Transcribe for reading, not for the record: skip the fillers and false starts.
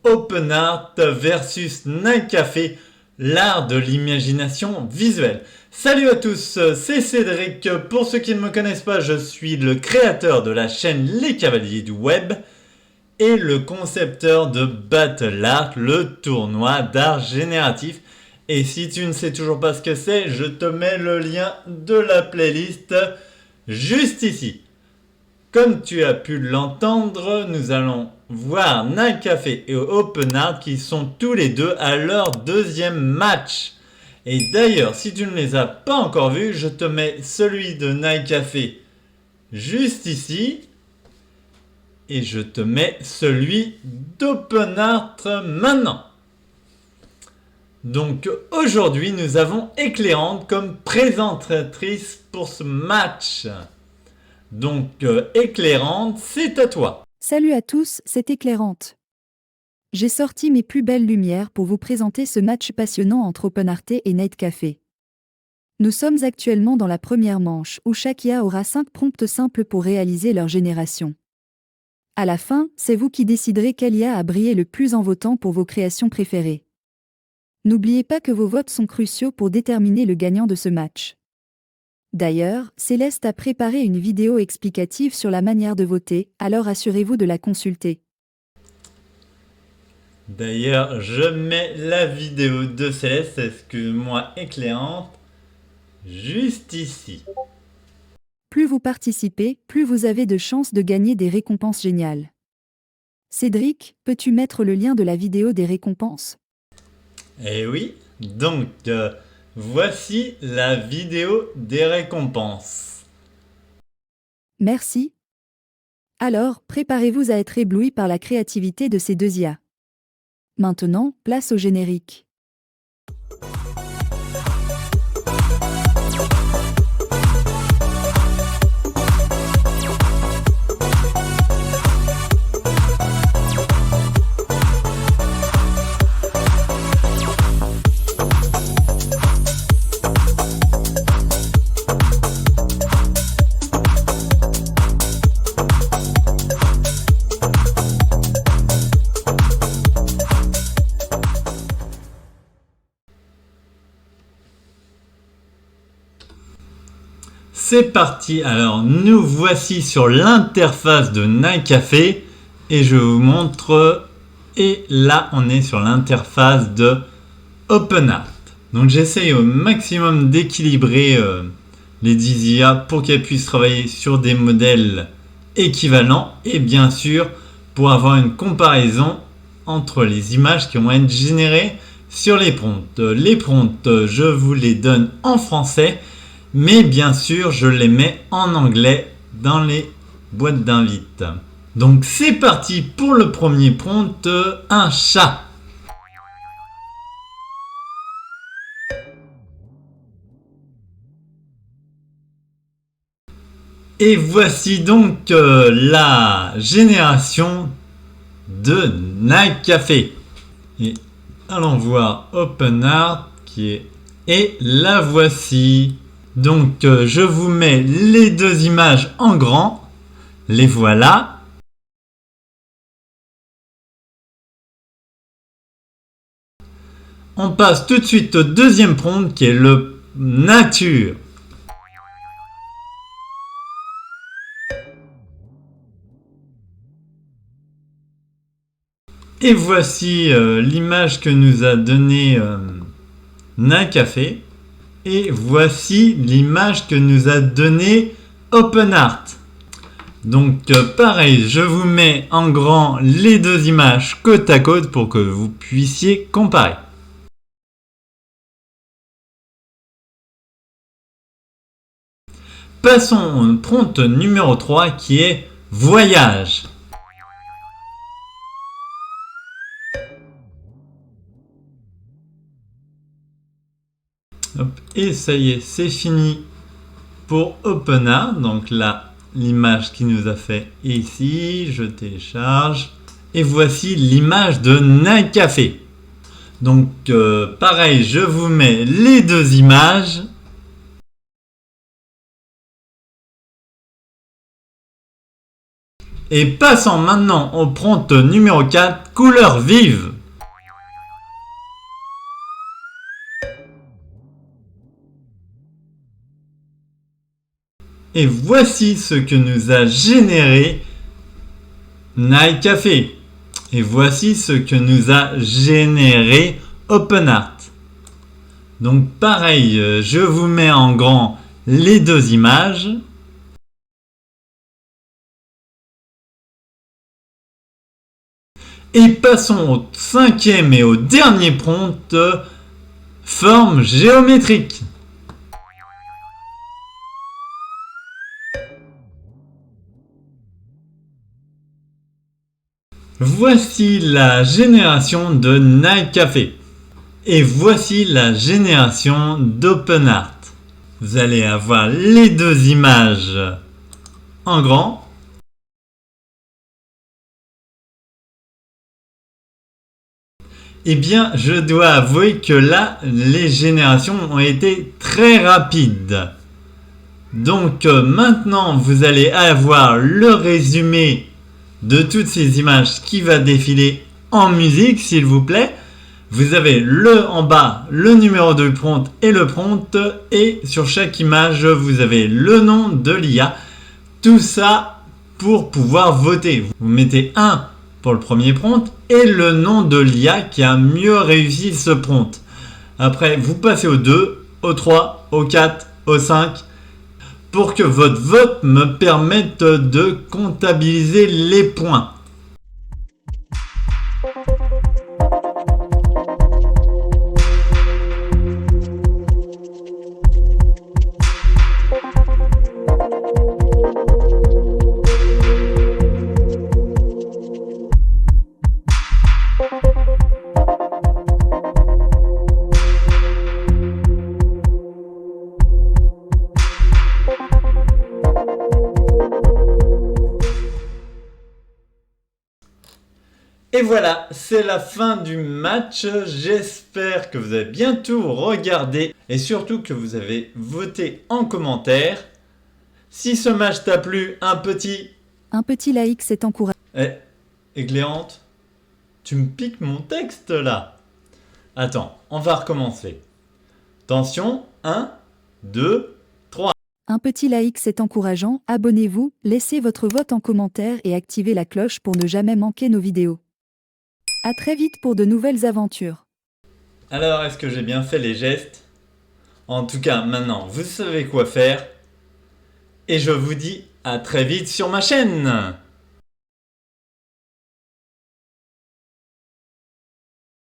OpenArt versus NineCafé, l'art de l'imagination visuelle. Salut à tous, c'est Cédric. Pour ceux qui ne me connaissent pas, je suis le créateur de la chaîne Les Cavaliers du Web et le concepteur de Battle Art, le tournoi d'art génératif. Et si tu ne sais toujours pas ce que c'est, je te mets le lien de la playlist juste ici. Comme tu as pu l'entendre, nous allons voir NineCafé et OpenArt qui sont tous les deux à leur deuxième match. Et d'ailleurs, si tu ne les as pas encore vus, je te mets celui de NineCafé juste ici. Et je te mets celui d'OpenArt maintenant. Donc aujourd'hui, nous avons Éclairante comme présentatrice pour ce match. Donc Éclairante, c'est à toi. Salut à tous, c'est Éclairante. J'ai sorti mes plus belles lumières pour vous présenter ce match passionnant entre OpenArt et NineCafé. Nous sommes actuellement dans la première manche où chaque IA aura 5 prompts simples pour réaliser leur génération. À la fin, c'est vous qui déciderez quelle IA a brillé le plus en votant pour vos créations préférées. N'oubliez pas que vos votes sont cruciaux pour déterminer le gagnant de ce match. D'ailleurs, Céleste a préparé une vidéo explicative sur la manière de voter, alors assurez-vous de la consulter. D'ailleurs, je mets la vidéo de Céleste, excuse-moi Éclairante, juste ici. Plus vous participez, plus vous avez de chances de gagner des récompenses géniales. Cédric, peux-tu mettre le lien de la vidéo des récompenses ? Eh oui, donc voici la vidéo des récompenses. Merci. Alors, préparez-vous à être ébloui par la créativité de ces deux IA. Maintenant, place au générique. C'est parti, alors nous voici sur l'interface de NineCafé et je vous montre, et là on est sur l'interface de OpenArt. Donc j'essaye au maximum d'équilibrer les 10 IA pour qu'elles puissent travailler sur des modèles équivalents et bien sûr pour avoir une comparaison entre les images qui vont être générées sur les prompts. Les prompts, je vous les donne en français. Mais bien sûr, je les mets en anglais dans les boîtes d'invite. Donc c'est parti pour le premier prompt, un chat. Et voici donc la génération de NineCafé. Et allons voir OpenArt qui est... Et la voici. Donc je vous mets les deux images en grand, les voilà. On passe tout de suite au deuxième prompt qui est le nature. Et voici l'image que nous a donnée NineCafé. Et voici l'image que nous a donnée OpenArt. Donc pareil, je vous mets en grand les deux images côte à côte pour que vous puissiez comparer. Passons au prompt numéro 3 qui est voyage. Hop, et ça y est, c'est fini pour OpenArt. Donc là, l'image qui nous a fait ici, je télécharge. Et voici l'image de NineCafé. Donc pareil, je vous mets les deux images. Et passons maintenant au prompt numéro 4, couleur vive. Et voici ce que nous a généré Night Café. Et voici ce que nous a généré OpenArt. Donc pareil, je vous mets en grand les deux images. Et passons au cinquième et au dernier prompt, forme géométrique. Voici la génération de Night Café. Et voici la génération d'OpenArt. Vous allez avoir les deux images en grand. Eh bien, je dois avouer que là, les générations ont été très rapides. Donc maintenant, vous allez avoir le résumé de toutes ces images qui va défiler en musique, s'il vous plaît. Vous avez en bas le numéro de prompt et le prompt, et sur chaque image vous avez le nom de l'IA. Tout ça pour pouvoir voter. Vous mettez 1 pour le premier prompt et le nom de l'IA qui a mieux réussi ce prompt. Après vous passez au 2, au 3, au 4, au 5 pour que votre vote me permette de comptabiliser les points. Et voilà, c'est la fin du match. J'espère que vous avez bien tout regardé et surtout que vous avez voté en commentaire. Si ce match t'a plu, un petit like, c'est encourageant. Égléante, tu me piques mon texte là. Attends, on va recommencer. Attention, 1, 2, 3. Un petit like, c'est encourageant. Abonnez-vous, laissez votre vote en commentaire et activez la cloche pour ne jamais manquer nos vidéos. À très vite pour de nouvelles aventures. Alors, est-ce que j'ai bien fait les gestes? En tout cas, maintenant, vous savez quoi faire. Et je vous dis à très vite sur ma chaîne.